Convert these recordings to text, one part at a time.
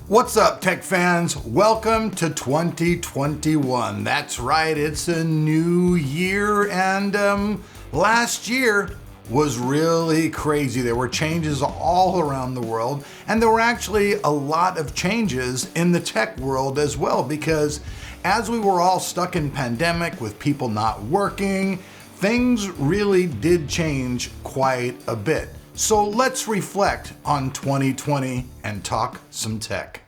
What's up, tech fans? Welcome to 2021. That's right, it's a new year, and last year was really crazy. There were changes all around the world, and there were actually a lot of changes in the tech world as well, because as we were all stuck in pandemic with people not working, things really did change quite a bit. So let's reflect on 2020 and talk some tech.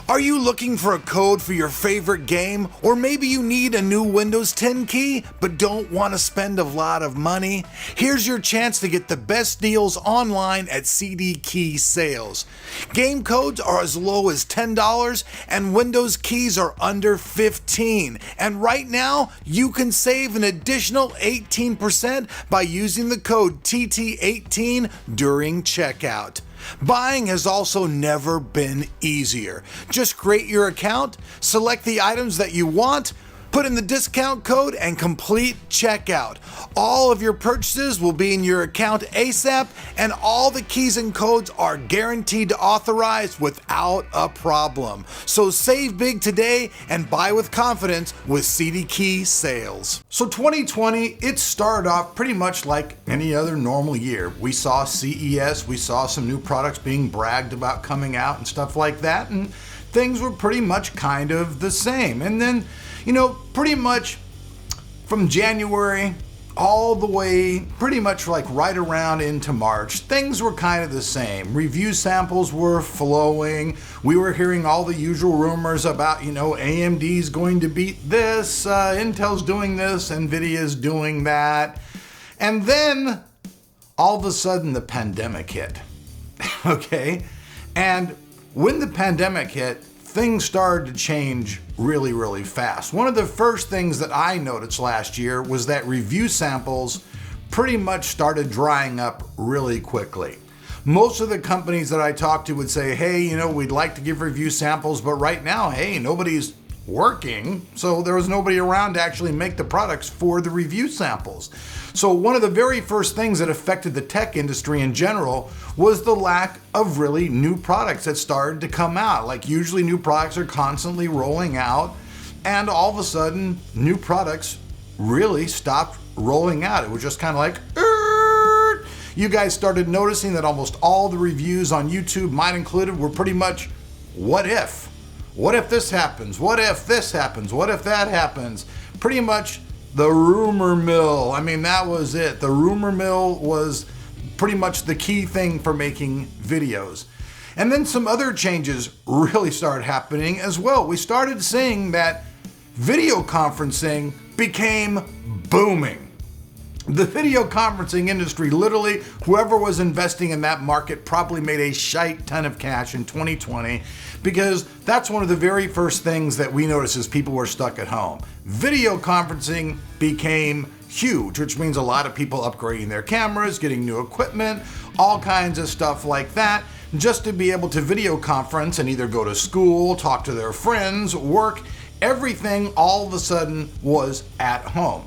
Are you looking for a code for your favorite game? Or maybe you need a new Windows 10 key but don't want to spend a lot of money? Here's your chance to get the best deals online at CD Key Sales. Game codes are as low as $10 and Windows keys are under $15. And right now, you can save an additional 18% by using the code TT18 during checkout. Buying has also never been easier. Just create your account, select the items that you want, put in the discount code, and complete checkout. All of your purchases will be in your account ASAP, and all the keys and codes are guaranteed to authorize without a problem. So save big today and buy with confidence with CD Key Sales. So 2020, it started off pretty much like any other normal year. We saw CES, we saw some new products being bragged about coming out and stuff like that, and things were pretty much kind of the same. And then, pretty much from January all the way pretty much like right around into March, things were kind of the same. Review samples were flowing. We were hearing all the usual rumors about, AMD's going to beat this, Intel's doing this, NVIDIA's doing that. And then all of a sudden the pandemic hit. Okay? And when the pandemic hit, things started to change really, really fast. One of the first things that I noticed last year was that review samples pretty much started drying up really quickly. Most of the companies that I talked to would say, hey, we'd like to give review samples, but right now, hey, nobody's working, so there was nobody around to actually make the products for the review samples. So one of the very first things that affected the tech industry in general was the lack of really new products that started to come out. Like usually new products are constantly rolling out, and all of a sudden new products really stopped rolling out. It was just kind of like, you guys started noticing that almost all the reviews on YouTube, mine included, were pretty much, what if? What if this happens? What if this happens? What if that happens? Pretty much the rumor mill. I mean, that was it. The rumor mill was pretty much the key thing for making videos. And then some other changes really started happening as well. We started seeing that video conferencing became booming. The video conferencing industry, literally, whoever was investing in that market probably made a shite ton of cash in 2020, because that's one of the very first things that we noticed as people were stuck at home. Video conferencing became huge, which means a lot of people upgrading their cameras, getting new equipment, all kinds of stuff like that, just to be able to video conference and either go to school, talk to their friends, work. Everything all of a sudden was at home.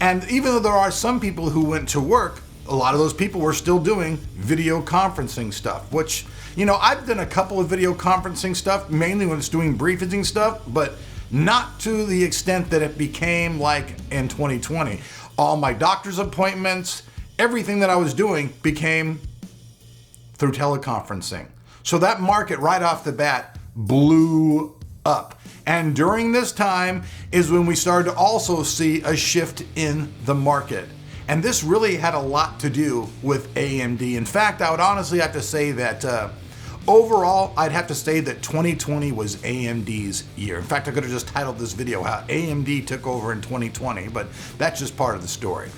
And even though there are some people who went to work, a lot of those people were still doing video conferencing stuff, which, I've done a couple of video conferencing stuff, mainly when it's doing briefing stuff, but not to the extent that it became like in 2020. All my doctor's appointments, everything that I was doing became through teleconferencing. So that market right off the bat blew up. And during this time is when we started to also see a shift in the market. And this really had a lot to do with AMD. In fact, I would honestly have to say that overall, I'd have to say that 2020 was AMD's year. In fact, I could have just titled this video how AMD took over in 2020, but that's just part of the story.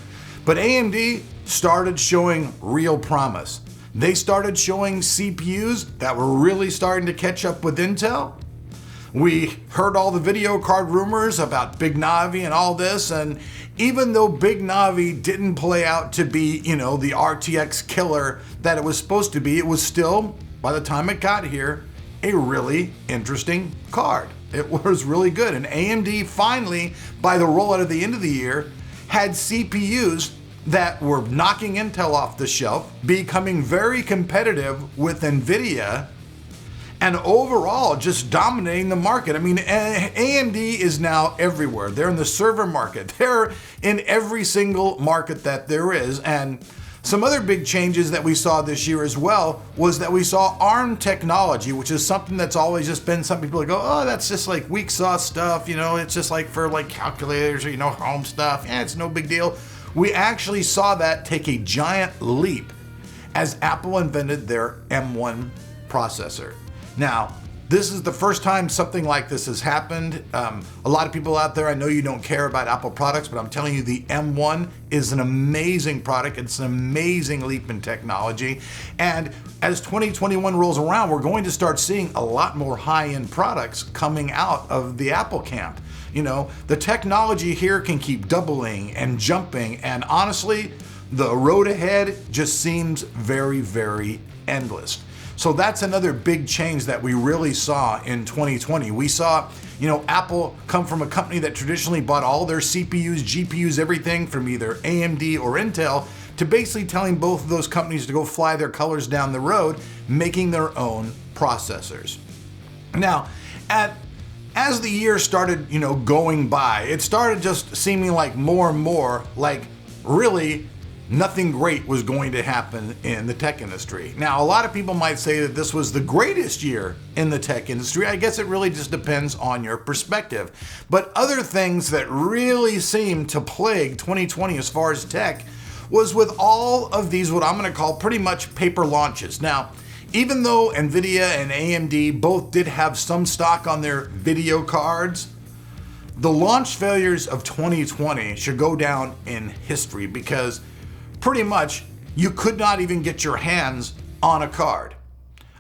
But AMD started showing real promise. They started showing CPUs that were really starting to catch up with Intel. We heard all the video card rumors about Big Navi and all this, and even though Big Navi didn't play out to be, the RTX killer that it was supposed to be, it was still, by the time it got here, a really interesting card. It was really good, and AMD finally, by the rollout at the end of the year, had CPUs that were knocking Intel off the shelf, becoming very competitive with NVIDIA, and overall just dominating the market. I mean, AMD is now everywhere. They're in the server market. They're in every single market that there is. And some other big changes that we saw this year as well was that we saw ARM technology, which is something that's always just been, some people go, oh, that's just like weak sauce stuff, you know, it's just like for like calculators or, you know, home stuff. Yeah, it's no big deal. We actually saw that take a giant leap as Apple invented their M1 processor. Now, this is the first time something like this has happened. A lot of people out there, I know you don't care about Apple products, but I'm telling you the M1 is an amazing product. It's an amazing leap in technology. And as 2021 rolls around, we're going to start seeing a lot more high-end products coming out of the Apple camp. You know, the technology here can keep doubling and jumping, and honestly, the road ahead just seems very, very endless. So that's another big change that we really saw in 2020. We saw, you know, Apple come from a company that traditionally bought all their CPUs, GPUs, everything from either AMD or Intel, to basically telling both of those companies to go fly their colors down the road, making their own processors. Now, as the year started, you know, going by, it started just seeming like more and more like really nothing great was going to happen in the tech industry. Now, a lot of people might say that this was the greatest year in the tech industry. I guess it really just depends on your perspective. But other things that really seemed to plague 2020 as far as tech was with all of these, what I'm going to call pretty much paper launches. Now, even though NVIDIA and AMD both did have some stock on their video cards, the launch failures of 2020 should go down in history because pretty much you could not even get your hands on a card.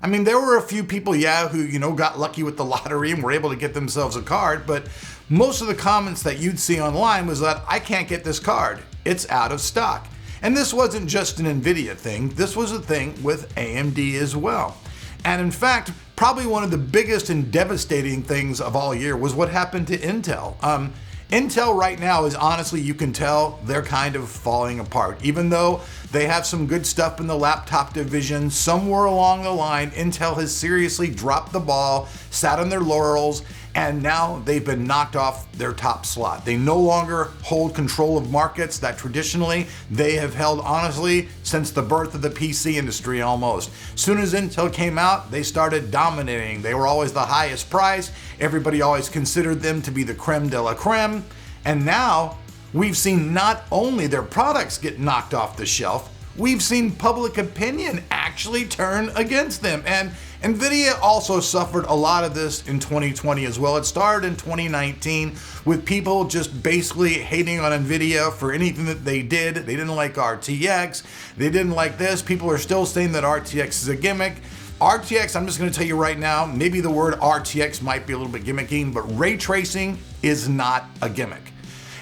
I mean, there were a few people, yeah, who, you know, got lucky with the lottery and were able to get themselves a card, but most of the comments that you'd see online was that I can't get this card. It's out of stock. And this wasn't just an NVIDIA thing, this was a thing with AMD as well. And in fact, probably one of the biggest and devastating things of all year was what happened to Intel. Intel right now is honestly, you can tell they're kind of falling apart. Even though they have some good stuff in the laptop division, somewhere along the line, Intel has seriously dropped the ball, sat on their laurels, and now they've been knocked off their top slot. They no longer hold control of markets that traditionally they have held, honestly, since the birth of the PC industry almost. Soon as Intel came out, they started dominating. They were always the highest price. Everybody always considered them to be the creme de la creme. And now we've seen not only their products get knocked off the shelf, we've seen public opinion actually turn against them. And NVIDIA also suffered a lot of this in 2020 as well. It started in 2019 with people just basically hating on NVIDIA for anything that they did. They didn't like RTX. They didn't like this. People are still saying that RTX is a gimmick. RTX, I'm just going to tell you right now, maybe the word RTX might be a little bit gimmicky, but ray tracing is not a gimmick.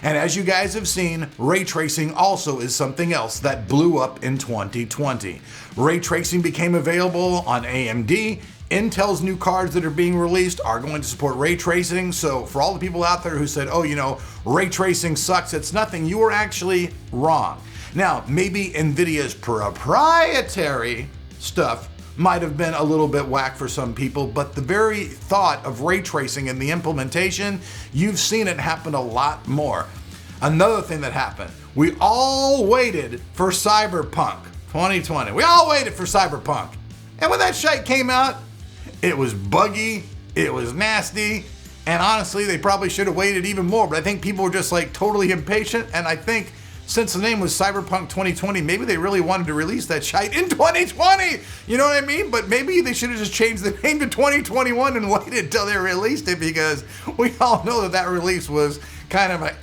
And as you guys have seen, ray tracing also is something else that blew up in 2020. Ray tracing became available on AMD. Intel's new cards that are being released are going to support ray tracing. So for all the people out there who said, oh, you know, ray tracing sucks, it's nothing, you were actually wrong. Now, maybe NVIDIA's proprietary stuff might have been a little bit whack for some people, but the very thought of ray tracing and the implementation, you've seen it happen a lot more. Another thing that happened, we all waited for Cyberpunk 2020. We all waited for Cyberpunk. And when that shite came out, it was buggy, it was nasty, and honestly, they probably should have waited even more, but I think people were just like totally impatient, and I think since the name was Cyberpunk 2020, maybe they really wanted to release that shite in 2020. You know what I mean? But maybe they should have just changed the name to 2021 and waited until they released it, because we all know that that release was kind of a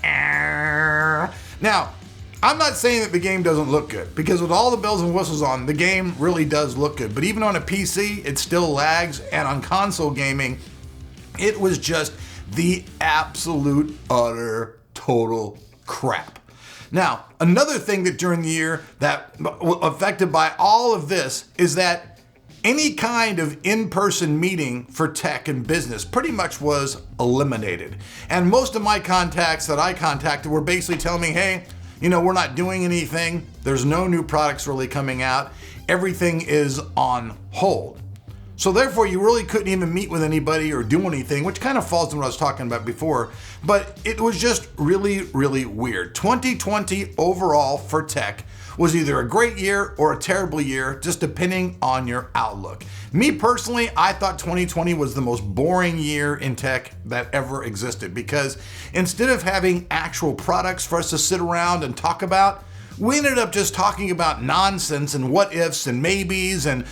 Now, I'm not saying that the game doesn't look good, because with all the bells and whistles on, the game really does look good. But even on a PC, it still lags, and on console gaming, it was just the absolute, utter, total crap. Now, another thing that during the year that affected by all of this is that any kind of in-person meeting for tech and business pretty much was eliminated. And most of my contacts that I contacted were basically telling me, hey, we're not doing anything. There's no new products really coming out. Everything is on hold. So therefore, you really couldn't even meet with anybody or do anything, which kind of falls in what I was talking about before. But it was just really, really weird. 2020 overall for tech was either a great year or a terrible year, just depending on your outlook. Me personally, I thought 2020 was the most boring year in tech that ever existed, because instead of having actual products for us to sit around and talk about, we ended up just talking about nonsense and what ifs and maybes and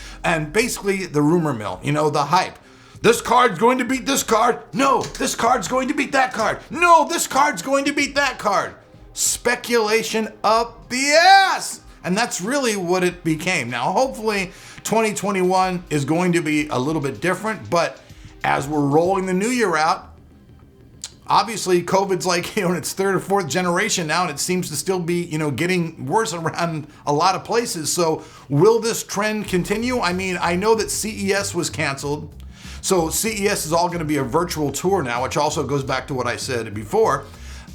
basically the rumor mill, the hype. This card's going to beat this card. No, this card's going to beat that card. No, this card's going to beat that card. Speculation up the ass. And that's really what it became. Now, hopefully 2021 is going to be a little bit different, but as we're rolling the new year out, obviously, COVID's like, in its third or fourth generation now, and it seems to still be, getting worse around a lot of places. So will this trend continue? I mean, I know that CES was canceled. So CES is all going to be a virtual tour now, which also goes back to what I said before.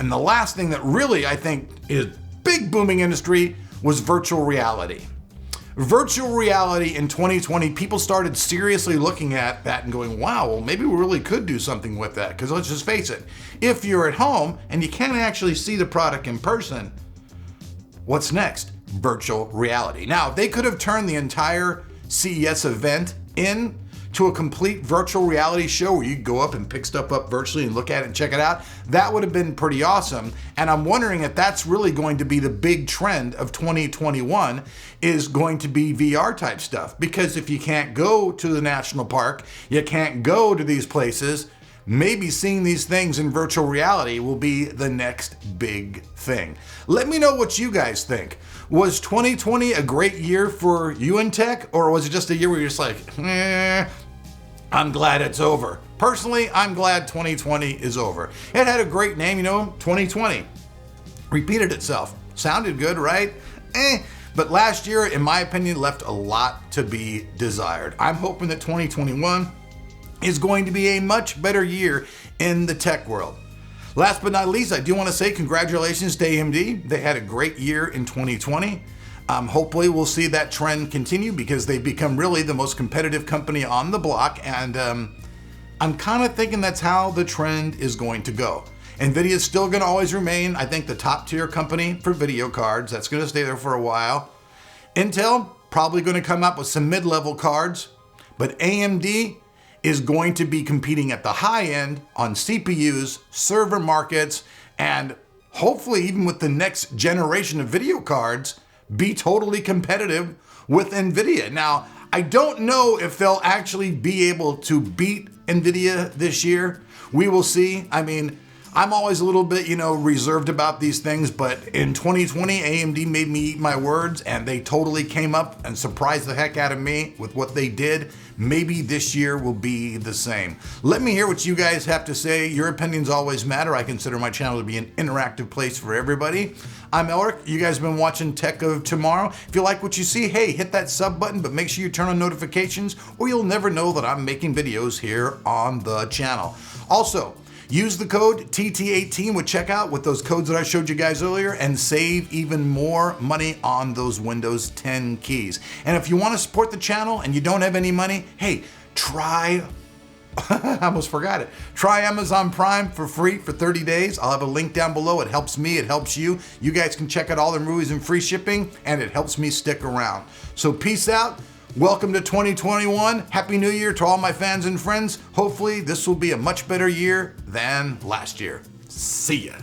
And the last thing that really, I think, is big booming industry was virtual reality. Virtual reality in 2020, people started seriously looking at that and going, wow, well, maybe we really could do something with that. Because let's just face it, if you're at home and you can't actually see the product in person, what's next? Virtual reality. Now, if they could have turned the entire CES event into a complete virtual reality show where you go up and pick stuff up virtually and look at it and check it out, that would have been pretty awesome. And I'm wondering if that's really going to be the big trend of 2021, is going to be VR type stuff. Because if you can't go to the national park, you can't go to these places, maybe seeing these things in virtual reality will be the next big thing. Let me know what you guys think. Was 2020 a great year for you in tech, or was it just a year where you're just like, I'm glad it's over? Personally, I'm glad 2020 is over. It had a great name, 2020. Repeated itself. Sounded good, right? But last year, in my opinion, left a lot to be desired. I'm hoping that 2021 is going to be a much better year in the tech world. Last but not least, I do want to say congratulations to AMD. They had a great year in 2020. Hopefully we'll see that trend continue, because they've become really the most competitive company on the block. And I'm kind of thinking that's how the trend is going to go. NVIDIA is still going to always remain, I think, the top tier company for video cards. That's going to stay there for a while. Intel, probably going to come up with some mid-level cards. But AMD is going to be competing at the high end on CPUs, server markets, and hopefully even with the next generation of video cards, be totally competitive with NVIDIA. Now, I don't know if they'll actually be able to beat NVIDIA this year. We will see. I mean, I'm always a little bit, reserved about these things, but in 2020, AMD made me eat my words, and they totally came up and surprised the heck out of me with what they did. Maybe this year will be the same. Let me hear what you guys have to say. Your opinions always matter. I consider my channel to be an interactive place for everybody. I'm Elric. You guys have been watching Tech of Tomorrow. If you like what you see, hey, hit that sub button, but make sure you turn on notifications, or you'll never know that I'm making videos here on the channel. Also, use the code TT18 with checkout with those codes that I showed you guys earlier, and save even more money on those Windows 10 keys. And if you want to support the channel and you don't have any money, hey, try I almost forgot it. Try Amazon Prime for free for 30 days. I'll have a link down below. It helps me, it helps you. You guys can check out all the movies and free shipping, and it helps me stick around. So peace out. Welcome to 2021. Happy New Year to all my fans and friends. Hopefully this will be a much better year than last year. See ya.